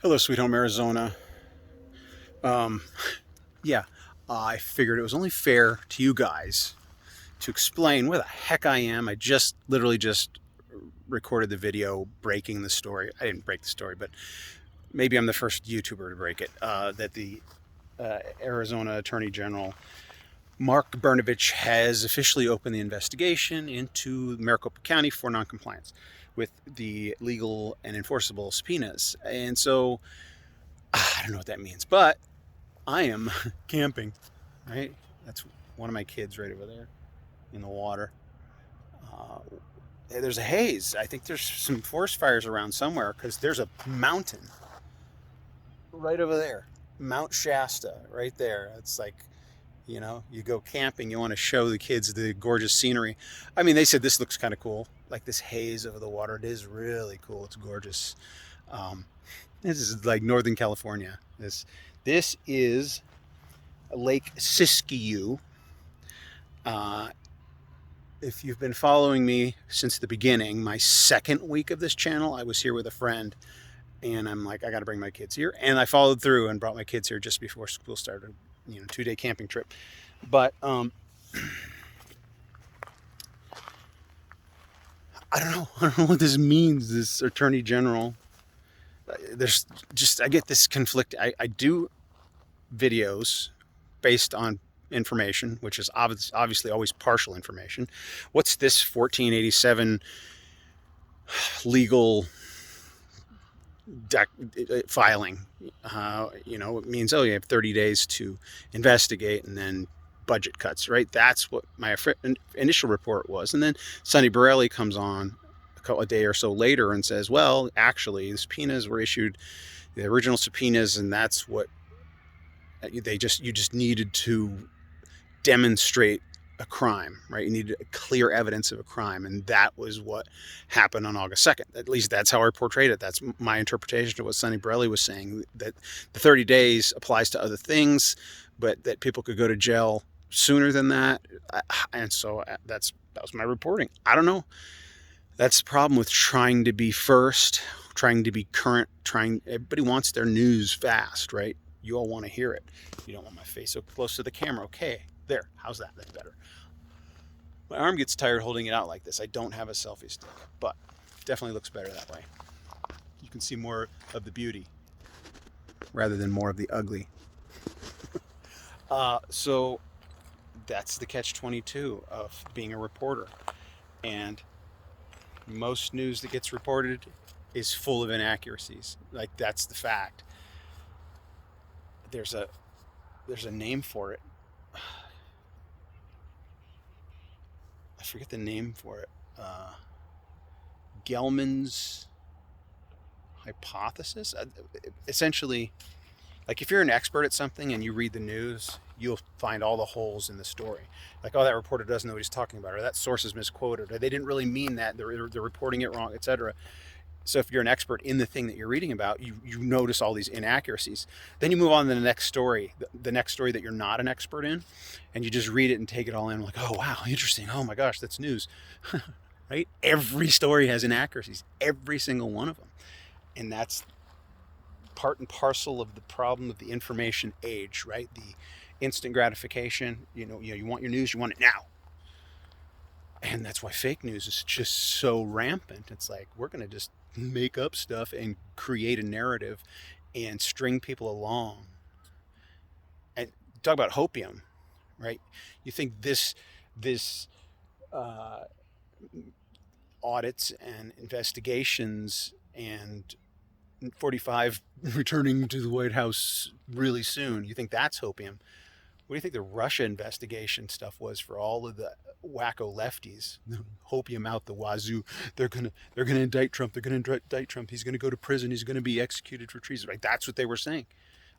Hello, Sweet Home Arizona. Um, yeah, I figured it was only fair to you guys to explain where the heck I am. I just literally just recorded the video breaking the story. I didn't break the story, but maybe I'm the first YouTuber to break it. That the Arizona Attorney General Mark Bernovich has officially opened the investigation into Maricopa County for noncompliance with the legal and enforceable subpoenas. And so I don't know what that means, but I am camping, right? That's one of my kids right over there in the water. Uh, there's a haze. I think there's some forest fires around somewhere because there's a mountain right over there. Mount Shasta, right there. It's like, you go camping, you want to show the kids the gorgeous scenery. I mean, they said this looks kind of cool, like this haze over the water. It is really cool. It's gorgeous. Um, this is like Northern California. This is Lake Siskiyou. Uh, if you've been following me since the beginning, my second week of this channel, I was here with a friend, and I'm like, I got to bring my kids here, and I followed through and brought my kids here just before school started. 2-day camping trip. But I don't know. I don't know what this means. This Attorney General. There's just I get this conflict. I do videos based on information, which is obviously always partial information. What's this 1487 legal filing? It means, oh, you have 30 days to investigate and then budget cuts, right? That's what my initial report was. And then Sonny Borelli comes on a day or so later and says, well, actually, the subpoenas were issued, the original subpoenas, and that's what you just needed to demonstrate a crime, right? You needed clear evidence of a crime, and that was what happened on August 2nd. At least that's how I portrayed it. That's my interpretation of what Sonny Borelli was saying, that the 30 days applies to other things, but that people could go to jail sooner than that. And so that was my reporting. I don't know. That's the problem with trying to be first, trying to be current, everybody wants their news fast, right? You all want to hear it. You don't want my face so close to the camera. Okay, there. How's that? That's better. My arm gets tired holding it out like this. I don't have a selfie stick, but it definitely looks better that way. You can see more of the beauty rather than more of the ugly. So that's the catch-22 of being a reporter. And most news that gets reported is full of inaccuracies. Like, that's the fact. There's a name for it. I forget the name for it. Gelman's Hypothesis. Essentially, like, if you're an expert at something and you read the news, you'll find all the holes in the story. Like, oh, that reporter doesn't know what he's talking about, or that source is misquoted, or they didn't really mean that, they're reporting it wrong, etc. So if you're an expert in the thing that you're reading about, you notice all these inaccuracies. Then you move on to the next story, the next story that you're not an expert in, and you just read it and take it all in. Like, oh, wow, interesting. Oh my gosh, that's news. Right? Every story has inaccuracies, every single one of them. And that's part and parcel of the problem of the information age, right? The instant gratification. You want your news, you want it now. And that's why fake news is just so rampant. It's like, we're going to just make up stuff and create a narrative and string people along. And talk about hopium, right? You think this uh, audits and investigations and 45 returning to the White House really soon, you think that's hopium? What do you think the Russia investigation stuff was for all of the wacko lefties? Hopium out the wazoo. They're gonna indict Trump. They're gonna indict Trump. He's gonna go to prison. He's gonna be executed for treason. Like, that's what they were saying.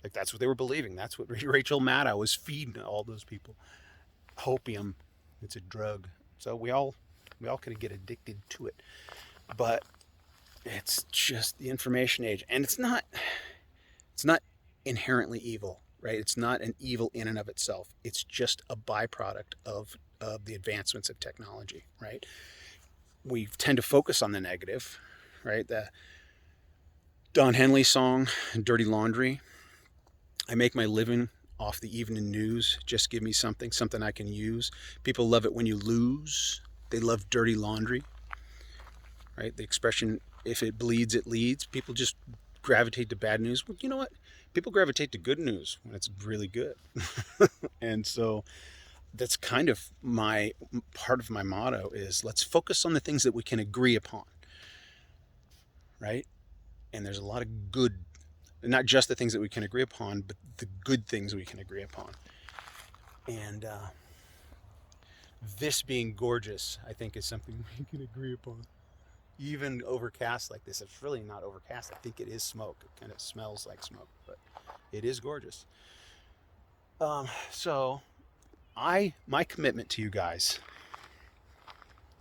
Like, that's what they were believing. That's what Rachel Maddow was feeding all those people. Hopium. It's a drug. So we all kind of get addicted to it. But it's just the information age, and it's not inherently evil, right? It's not an evil in and of itself. It's just a byproduct of the advancements of technology, right? We tend to focus on the negative, right? Don Henley song, Dirty Laundry. I make my living off the evening news. Just give me something I can use. People love it when you lose. They love dirty laundry, right? The expression, if it bleeds, it leads. People just gravitate to bad news. Well, you know what? People gravitate to good news when it's really good. And so that's kind of my part of my motto is let's focus on the things that we can agree upon, right? And there's a lot of good, not just the things that we can agree upon, but the good things we can agree upon. And this being gorgeous, I think, is something we can agree upon. Even overcast like this, it's really not overcast. I think it is smoke. It kind of smells like smoke, but it is gorgeous. So my commitment to you guys,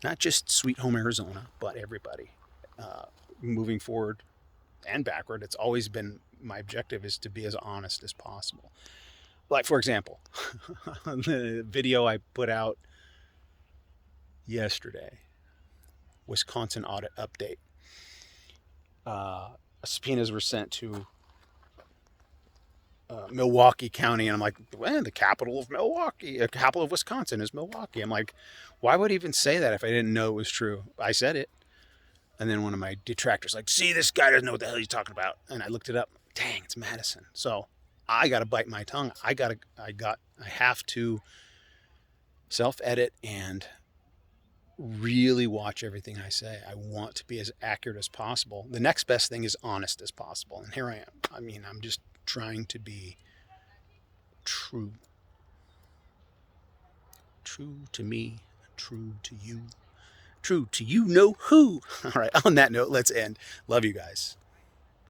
not just Sweet Home Arizona, but everybody, moving forward and backward, it's always been my objective is to be as honest as possible. Like, for example, the video I put out yesterday, Wisconsin audit update. Subpoenas were sent to Milwaukee County, and I'm like, well, the capital of Milwaukee, the capital of Wisconsin is Milwaukee. I'm like, why would I even say that if I didn't know it was true? I said it. And then one of my detractors like, see, this guy doesn't know what the hell he's talking about. And I looked it up. Dang, it's Madison. So I got to bite my tongue. I have to self-edit and really watch everything I say. I want to be as accurate as possible. The next best thing is honest as possible. And here I am. I mean, I'm just trying to be true. True to me, true to you. True to you know who. All right, on that note, let's end. Love you guys.